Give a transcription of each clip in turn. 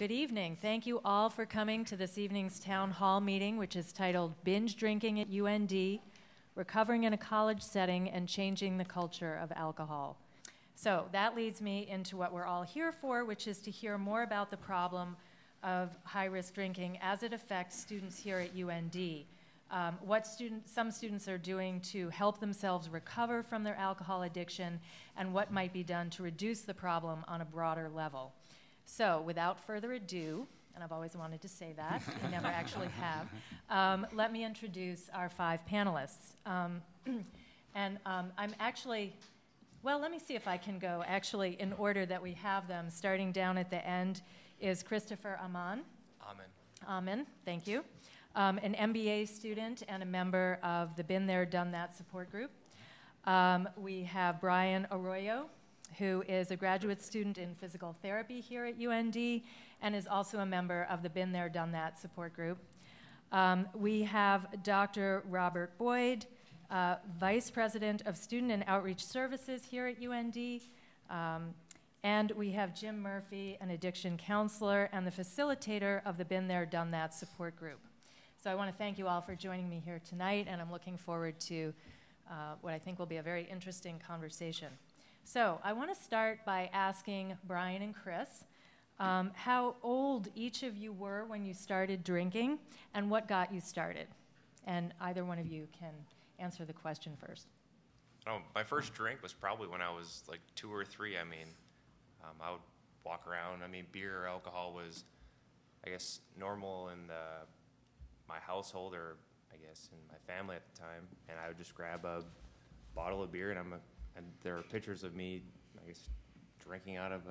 Good evening. Thank you all for coming to this evening's town hall meeting, which is titled Binge Drinking at UND, Recovering in a College Setting and Changing the Culture of Alcohol. So that leads me into what we're all here for, which is to hear more about the problem of high-risk drinking as it affects students here at UND. What some students are doing to help themselves recover from their alcohol addiction, and what might be done to reduce the problem on a broader level. So without further ado, and I've always wanted to say that, I never actually have, let me introduce our five panelists. I'm actually, well, let me see if I can go actually in order that we have them. Starting down at the end is Christopher Aman. Amen, thank you. An MBA student and a member of the Been There, Done That support group. We have Brian Arroyo, who is a graduate student in physical therapy here at UND and is also a member of the Been There, Done That support group. We have Dr. Robert Boyd, Vice President of Student and Outreach Services here at UND. And we have Jim Murphy, an addiction counselor and the facilitator of the Been There, Done That support group. So I want to thank you all for joining me here tonight, and I'm looking forward to what I think will be a very interesting conversation. So I want to start by asking Brian and Chris how old each of you were when you started drinking and what got you started. And either one of you can answer the question first. My first drink was probably when I was like 2 or 3. I mean, I would walk around. I mean, beer or alcohol was, I guess, normal in my household, or I guess in my family at the time. And I would just grab a bottle of beer, and there are pictures of me, I guess, drinking out of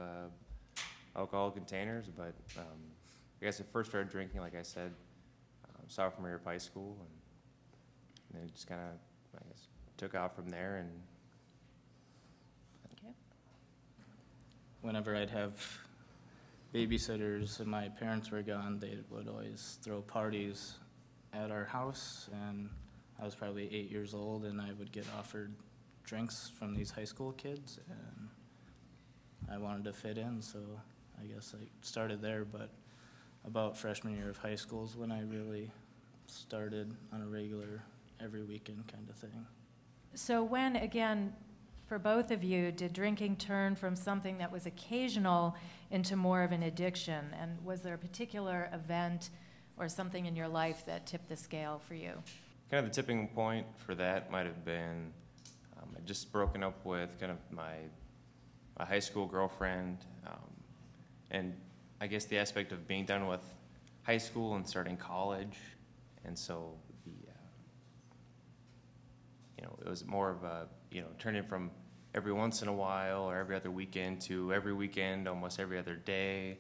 alcohol containers. But I guess I first started drinking, like I said, sophomore year of high school, and then it just kind of, I guess, took off from there. And okay. Whenever I'd have babysitters and my parents were gone, they would always throw parties at our house, and I was probably 8 years old, and I would get offered drinks from these high school kids, and I wanted to fit in, so I guess I started there. But about freshman year of high school is when I really started on a regular, every weekend kind of thing. So when, again, for both of you, did drinking turn from something that was occasional into more of an addiction? And was there a particular event or something in your life that tipped the scale for you? kind of the tipping point for that might have been I'd just broken up with kind of my high school girlfriend, and I guess the aspect of being done with high school and starting college, and so it was more of a turning from every once in a while or every other weekend to every weekend, almost every other day,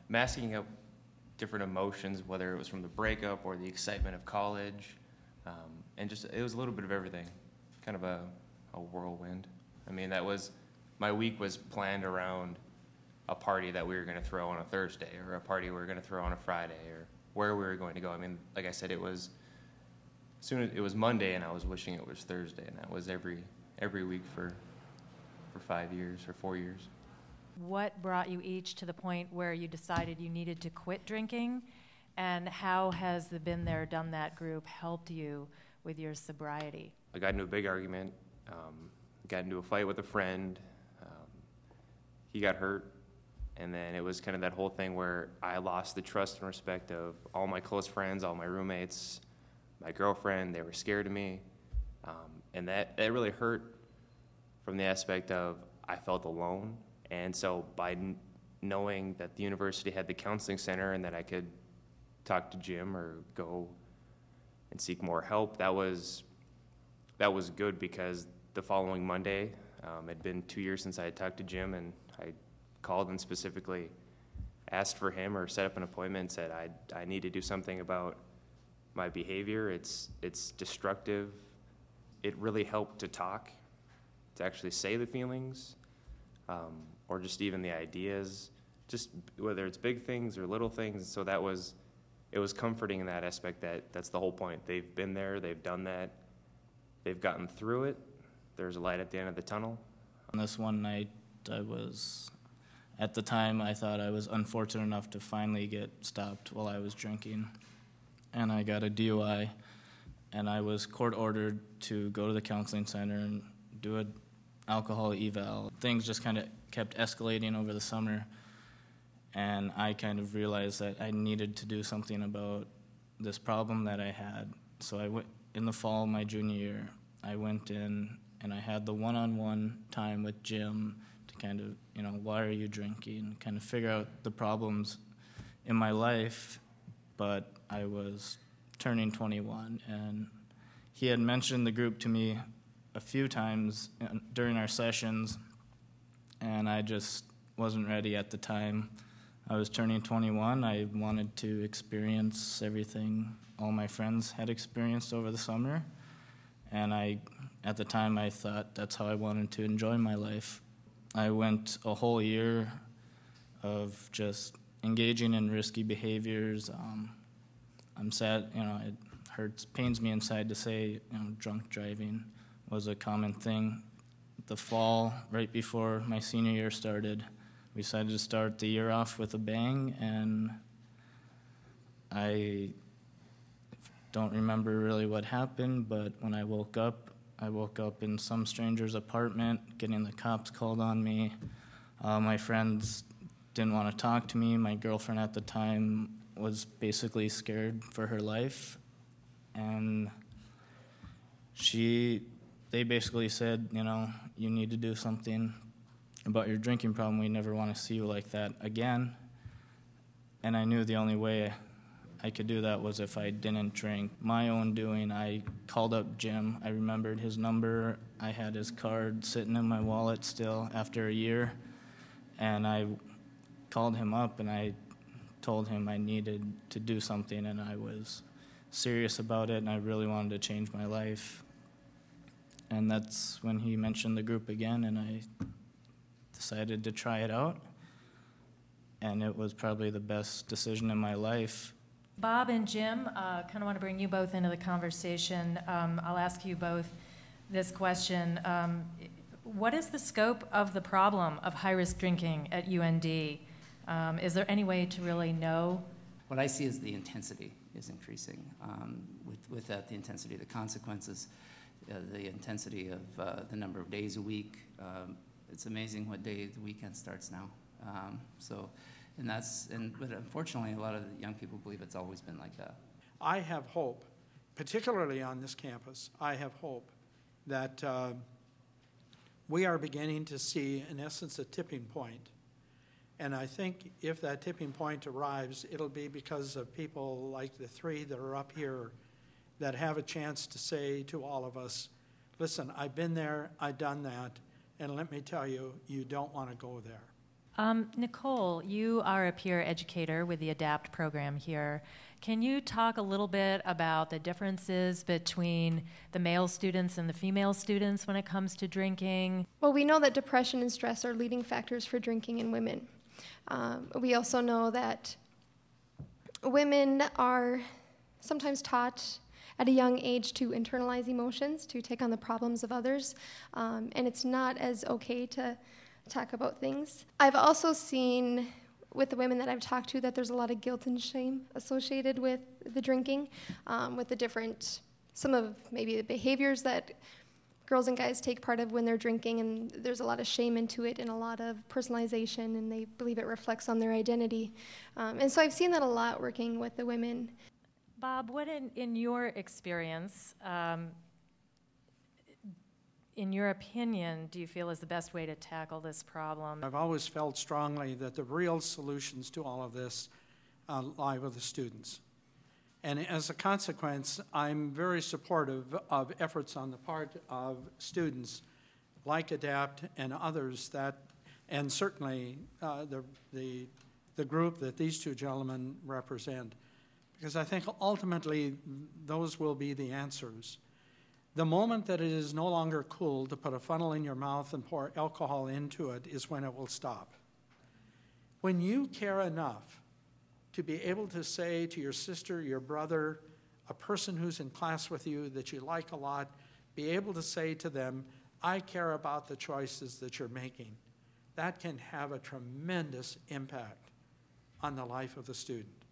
masking up different emotions, whether it was from the breakup or the excitement of college, and just it was a little bit of everything, kind of a whirlwind. I mean, my week was planned around a party that we were going to throw on a Thursday, or a party we were going to throw on a Friday, or where we were going to go. I mean, like I said, it was Monday, and I was wishing it was Thursday, and that was every week for 5 years or 4 years. What brought you each to the point where you decided you needed to quit drinking, and how has the Been There, Done That group helped you with your sobriety? I got into a big argument, got into a fight with a friend, he got hurt, and then it was kind of that whole thing where I lost the trust and respect of all my close friends, all my roommates, my girlfriend. They were scared of me, and that really hurt from the aspect of I felt alone. And so by knowing that the university had the counseling center and that I could talk to Jim or go and seek more help, that was good, because the following Monday, it had been 2 years since I had talked to Jim, and I called and specifically asked for him or set up an appointment and said I need to do something about my behavior. It's destructive. It really helped to talk, to actually say the feelings, or just even the ideas, just whether it's big things or little things. So it was comforting in that aspect. That's the whole point. They've been there, they've done that, they've gotten through it. There's a light at the end of the tunnel. On this one night, I was At the time, I thought I was unfortunate enough to finally get stopped while I was drinking, and I got a DUI, and I was court-ordered to go to the counseling center and do an alcohol eval. Things just kind of kept escalating over the summer, and I kind of realized that I needed to do something about this problem that I had. So I went in the fall of my junior year. I went in and I had the one-on-one time with Jim to kind of, why are you drinking? Kind of figure out the problems in my life. But I was turning 21, and he had mentioned the group to me a few times during our sessions, and I just wasn't ready at the time. I was turning 21. I wanted to experience everything all my friends had experienced over the summer. And at the time, I thought that's how I wanted to enjoy my life. I went a whole year of just engaging in risky behaviors. I'm sad, it pains me inside to say, drunk driving was a common thing. The fall, right before my senior year started, we decided to start the year off with a bang, and I don't remember really what happened, but when I woke up in some stranger's apartment, getting the cops called on me. My friends didn't want to talk to me. My girlfriend at the time was basically scared for her life, and they basically said, you need to do something about your drinking problem. We never want to see you like that again. And I knew the only way I could do that was if I didn't drink. My own doing, I called up Jim. I remembered his number. I had his card sitting in my wallet still after a year. And I called him up and I told him I needed to do something, and I was serious about it, and I really wanted to change my life. And that's when he mentioned the group again, and I decided to try it out. And it was probably the best decision in my life. Bob and Jim, kind of want to bring you both into the conversation. I'll ask you both this question. What is the scope of the problem of high-risk drinking at UND? Is there any way to really know? What I see is the intensity is increasing. With that, the intensity of the consequences, the intensity of the number of days a week. It's amazing what day the weekend starts now. But unfortunately, a lot of the young people believe it's always been like that. I have hope, particularly on this campus, I have hope that we are beginning to see, in essence, a tipping point. And I think if that tipping point arrives, it'll be because of people like the three that are up here that have a chance to say to all of us, listen, I've been there, I've done that, and let me tell you, you don't want to go there. Nicole, you are a peer educator with the ADAPT program here. Can you talk a little bit about the differences between the male students and the female students when it comes to drinking? Well, we know that depression and stress are leading factors for drinking in women. We also know that women are sometimes taught at a young age to internalize emotions, to take on the problems of others, and it's not as okay to talk about things. I've also seen with the women that I've talked to that there's a lot of guilt and shame associated with the drinking, with the some of maybe the behaviors that girls and guys take part of when they're drinking, and there's a lot of shame into it and a lot of personalization, and they believe it reflects on their identity. And so I've seen that a lot working with the women. Bob, what in your experience, in your opinion, do you feel is the best way to tackle this problem? I've always felt strongly that the real solutions to all of this lie with the students. And as a consequence, I'm very supportive of efforts on the part of students like ADAPT and others and certainly the group that these two gentlemen represent, because I think ultimately those will be the answers. The moment that it is no longer cool to put a funnel in your mouth and pour alcohol into it is when it will stop. When you care enough to be able to say to your sister, your brother, a person who's in class with you that you like a lot, be able to say to them, I care about the choices that you're making. that can have a tremendous impact on the life of the student.